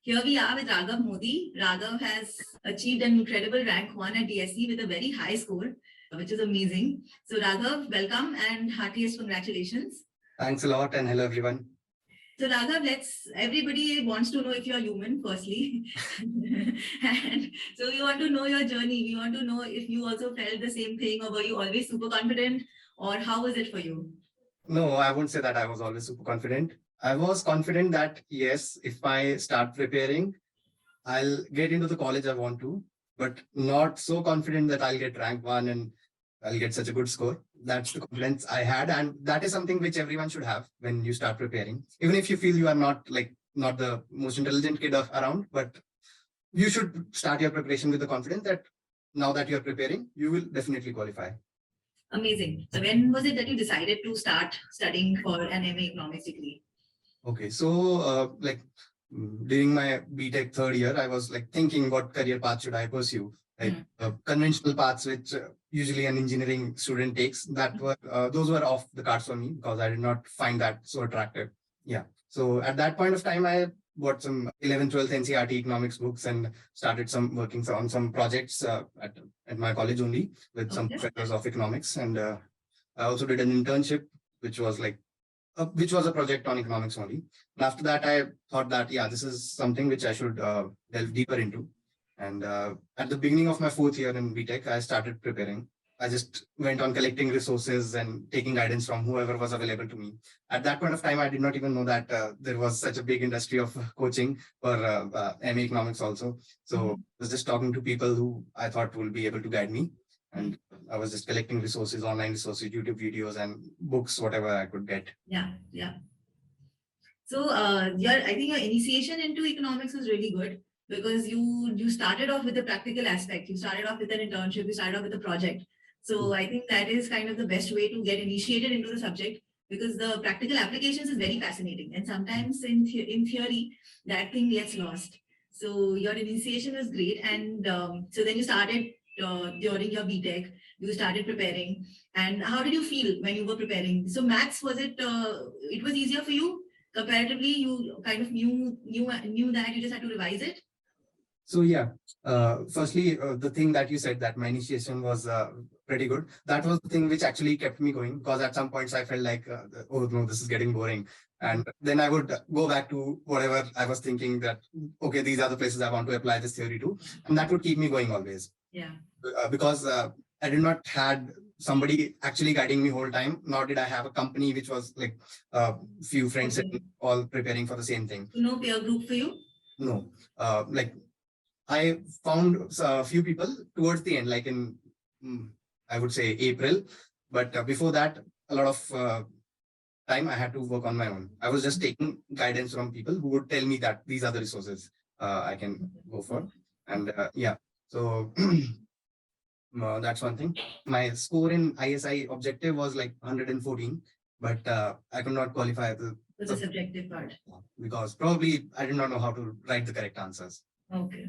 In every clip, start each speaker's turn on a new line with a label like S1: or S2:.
S1: Here we are with Raghav Modi. Raghav has achieved an incredible rank 1 at DSE with a very high score, which is amazing. So Raghav, welcome and heartiest congratulations.
S2: Thanks a lot and hello everyone.
S1: So Raghav, everybody wants to know if you're human, firstly. And so we want to know your journey. We want to know if you also felt the same thing, or were you always super confident, or how was it for you?
S2: No, I wouldn't say that I was always super confident. I was confident that yes, if I start preparing, I'll get into the college I want to, but not so confident that I'll get rank 1 and I'll get such a good score. That's the confidence I had, and that is something which everyone should have when you start preparing. Even if you feel you are not the most intelligent kid around, but you should start your preparation with the confidence that now that you're preparing, you will definitely qualify.
S1: Amazing. So when was it that you decided to start studying for an MA Economics degree?
S2: Okay, so during my BTech third year, I was thinking what career path should I pursue? Conventional paths which usually an engineering student takes, those were off the cards for me because I did not find that so attractive. Yeah. So at that point of time, I bought some 11th, 12th NCERT economics books and started working on some projects at my college only with some professors of economics. And I also did an internship, which was a project on economics only. And after that, I thought that, yeah, this is something which I should delve deeper into. And at the beginning of my fourth year in BTech, I started preparing. I just went on collecting resources and taking guidance from whoever was available to me. At that point of time, I did not even know that there was such a big industry of coaching for MA economics also. So I was just talking to people who I thought will be able to guide me. And I was just collecting resources, online resources, YouTube videos and books, whatever I could get.
S1: Yeah. So I think your initiation into economics was really good because you started off with the practical aspect. You started off with an internship, you started off with a project. So I think that is kind of the best way to get initiated into the subject, because the practical applications is very fascinating. And sometimes in theory, that thing gets lost. So your initiation was great. And so then you started during your BTech, you started preparing. And how did you feel when you were preparing? So maths, it was easier for you? Comparatively, you kind of knew that you just had to revise it?
S2: So yeah, firstly, the thing that you said that my initiation was pretty good. That was the thing which actually kept me going, because at some points I felt like, oh no, this is getting boring. And then I would go back to whatever I was thinking that, okay, these are the places I want to apply this theory to. And that would keep me going always.
S1: Yeah.
S2: Because I did not had somebody actually guiding me whole time, nor did I have a company which was few friends all preparing for the same thing.
S1: No peer group for you?
S2: No. I found a few people towards the end, in, I would say April, but before that, a lot of time I had to work on my own. I was just taking guidance from people who would tell me that these are the resources I can go for. And yeah, so that's one thing. My score in ISI objective was 114, but I could not qualify the
S1: subjective part.
S2: Because probably I did not know how to write the correct answers.
S1: Okay.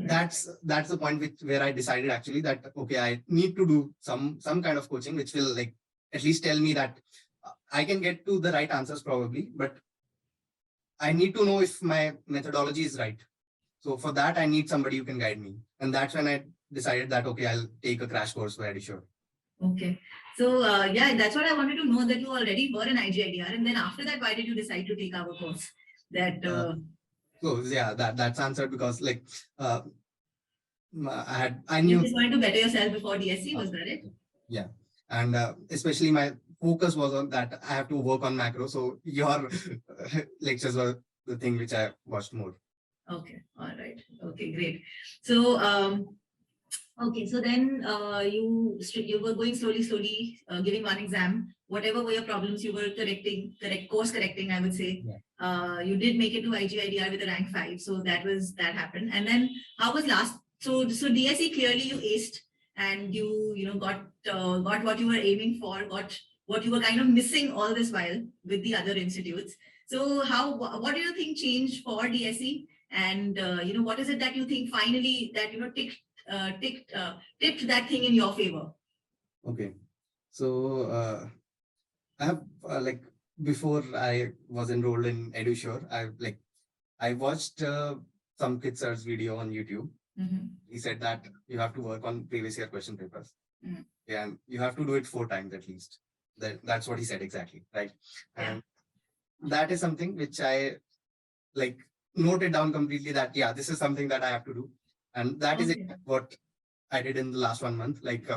S2: That's the point where I decided actually that, okay, I need to do some kind of coaching which will at least tell me that I can get to the right answers probably, but I need to know if my methodology is right. So for that, I need somebody who can guide me. And that's when I decided that, okay, I'll take a crash course for EduSure.
S1: Okay. So yeah, that's what I wanted to know, that you already were an IGIDR. And then after that, why did you decide to take our course?
S2: So yeah, that's answered because I knew
S1: you just wanted to better yourself before DSE, was that it?
S2: Yeah. And especially my focus was on that I have to work on macro. So your lectures were the thing which I watched more.
S1: Okay. All right. Okay, great. So okay, so then you were going slowly, giving one exam. Whatever were your problems, you were course correcting, I would say.
S2: Yeah.
S1: You did make it to IGIDR with a rank 5. So that happened. And then how was so DSE clearly you aced, and you got what you were aiming for, got what you were kind of missing all this while with the other institutes. So what do you think changed for DSE? And what is it that you think finally that tipped that thing in your favor?
S2: Okay, so I have before I was enrolled in EduSure, I I watched some 𝐀𝐯𝐚𝐢𝐥 video on YouTube.
S1: Mhm.
S2: He said that you have to work on previous year question papers.
S1: Mm.
S2: Yeah, and you have to do it 4 times at least. That's what he said exactly, right?
S1: Yeah.
S2: And that is something which I like noted down completely, that yeah, this is something that I have to do. And that is
S1: Okay.
S2: what I did in the last 1 month. Like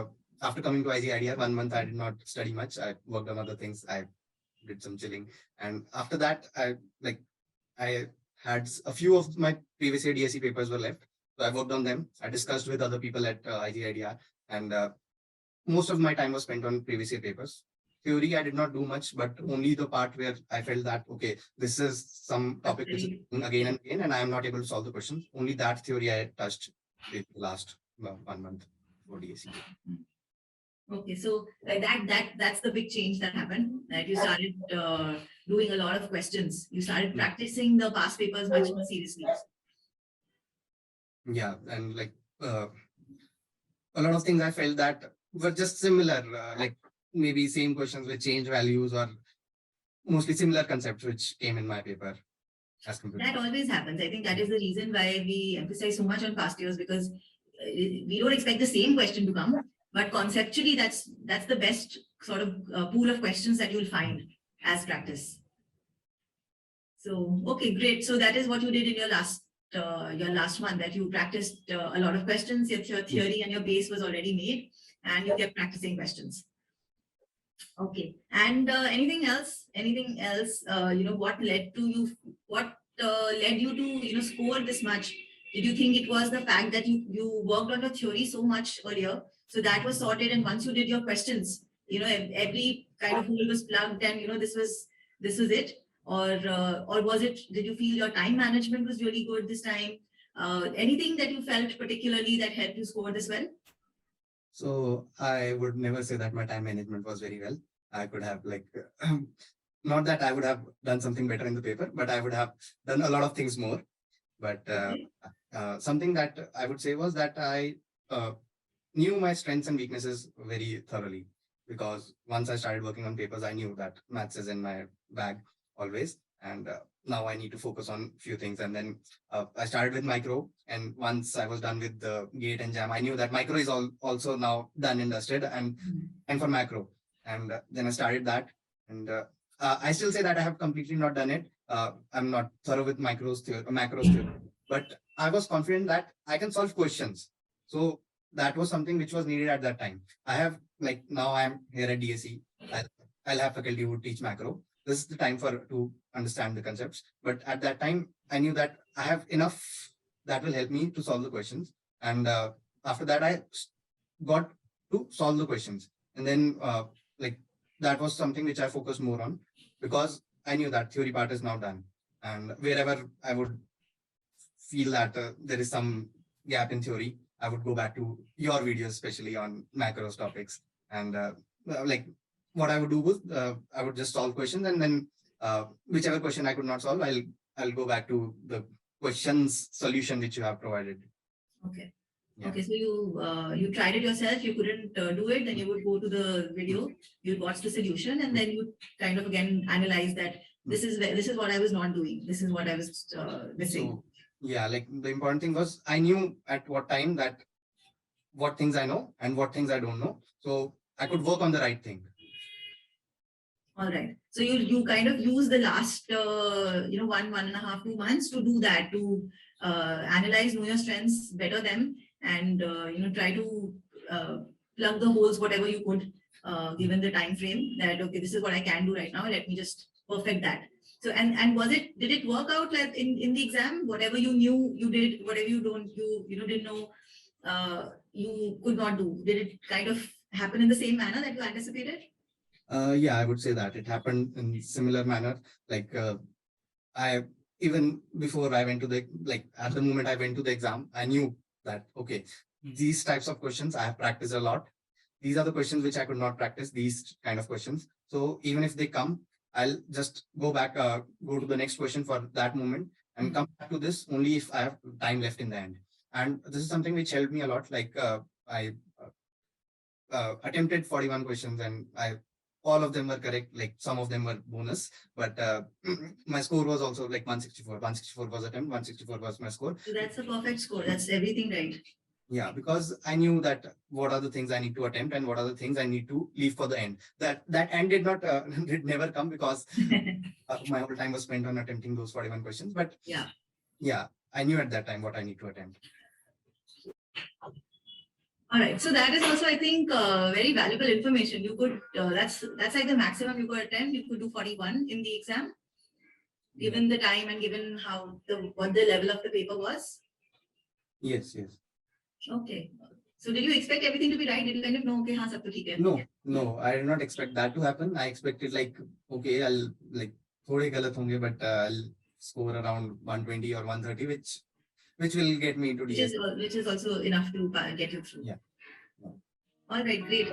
S2: after coming to 𝐸 1 month, I did not study much. I worked on other things. I did some chilling. And after that, I had a few of my previous year DSE papers were left. So I worked on them. I discussed with other people at 𝐸, and most of my time was spent on previous year papers. Theory, I did not do much, but only the part where I felt that, okay, this is some topic which is again and again, and I am not able to solve the questions. Only that theory I touched in the last 1 month for DSE.
S1: Okay, so that's the big change that happened, that you started doing a lot of questions. You started practicing the past papers much more seriously.
S2: Yeah, and like a lot of things I felt that were just similar, like maybe same questions with change values, or mostly similar concepts which came in my paper as compared.
S1: That always happens. I think that is the reason why we emphasize so much on past years, because we don't expect the same question to come, but conceptually that's the best sort of pool of questions that you'll find as practice. So okay, great. So that is what you did in your last one, that you practiced a lot of questions. Your theory and your base was already made, and you kept practicing questions. Okay, and anything else? What led you to score this much? Did you think it was the fact that you worked on your theory so much earlier, so that was sorted, and once you did your questions, every kind of hole was plugged, and this was it? Or was it, did you feel your time management was really good this time? Anything that you felt particularly that helped you score this well?
S2: So I would never say that my time management was very well. I could have not that I would have done something better in the paper, but I would have done a lot of things more. But something that I would say was that I knew my strengths and weaknesses very thoroughly, because once I started working on papers, I knew that maths is in my bag always. And now I need to focus on few things. And then I started with micro. And once I was done with the GATE and JAM, I knew that micro is also now done and dusted, and for macro. And then I started that. And I still say that I have completely not done it. I'm not thorough with macros theory, but I was confident that I can solve questions. So that was something which was needed at that time. I have, now I'm here at DSE. I'll have faculty who teach macro. This is the time to understand the concepts. But at that time, I knew that I have enough that will help me to solve the questions. And after that, I got to solve the questions. And then that was something which I focused more on, because I knew that theory part is now done. And wherever I would feel that there is some gap in theory, I would go back to your videos, especially on macros topics. And what I would do was I would just solve questions, and then whichever question I could not solve, I'll go back to the questions solution which you have provided.
S1: Okay.
S2: Yeah.
S1: Okay, so you tried it yourself, you couldn't do it, then you would go to the video, you'd watch the solution, and then you kind of again analyze that this is what I was not doing, this is what I was missing.
S2: So, yeah, the important thing was I knew at what time that what things I know and what things I don't know, so I could work on the right thing.
S1: All right. So you kind of use the last 1.5, 2 months to do that, to analyze, know your strengths, better them, and try to plug the holes whatever you could, given the time frame, that okay, this is what I can do right now, let me just perfect that. So and did it work out like in the exam? Whatever you knew you did, whatever you didn't know you could not do, did it kind of happen in the same manner that you anticipated?
S2: Yeah, I would say that it happened in similar manner. I, even before I went to the, at the moment I went to the exam, I knew that, okay, these types of questions I have practiced a lot. These are the questions which I could not practice, these kind of questions. So even if they come, I'll just go back, go to the next question for that moment, and come back to this only if I have time left in the end. And this is something which helped me a lot. I attempted 41 questions, and I all of them were correct. Like some of them were bonus, but my score was also like 164. 164 was attempt, 164 was my score.
S1: So that's a perfect score. That's everything right.
S2: Yeah, because I knew that what are the things I need to attempt and what are the things I need to leave for the end. That end did not did never come because my whole time was spent on attempting those 41 questions. But yeah, I knew at that time what I need to attempt.
S1: All right, so that is also, I think, very valuable information. You could that's like the maximum you could attempt. You could do 41 in the exam, given the time and given how what the level of the paper was.
S2: Yes.
S1: Okay. So did you expect everything to be right? Did you kind of know, okay, हाँ सब तो ठीक है?
S2: No, I did not expect that to happen. I expected like, okay, I'll like थोड़े गलत होंगे, but I'll score around 120 or 130, which will get me into DSE.
S1: Which is also enough to get you through.
S2: Yeah.
S1: All right, great.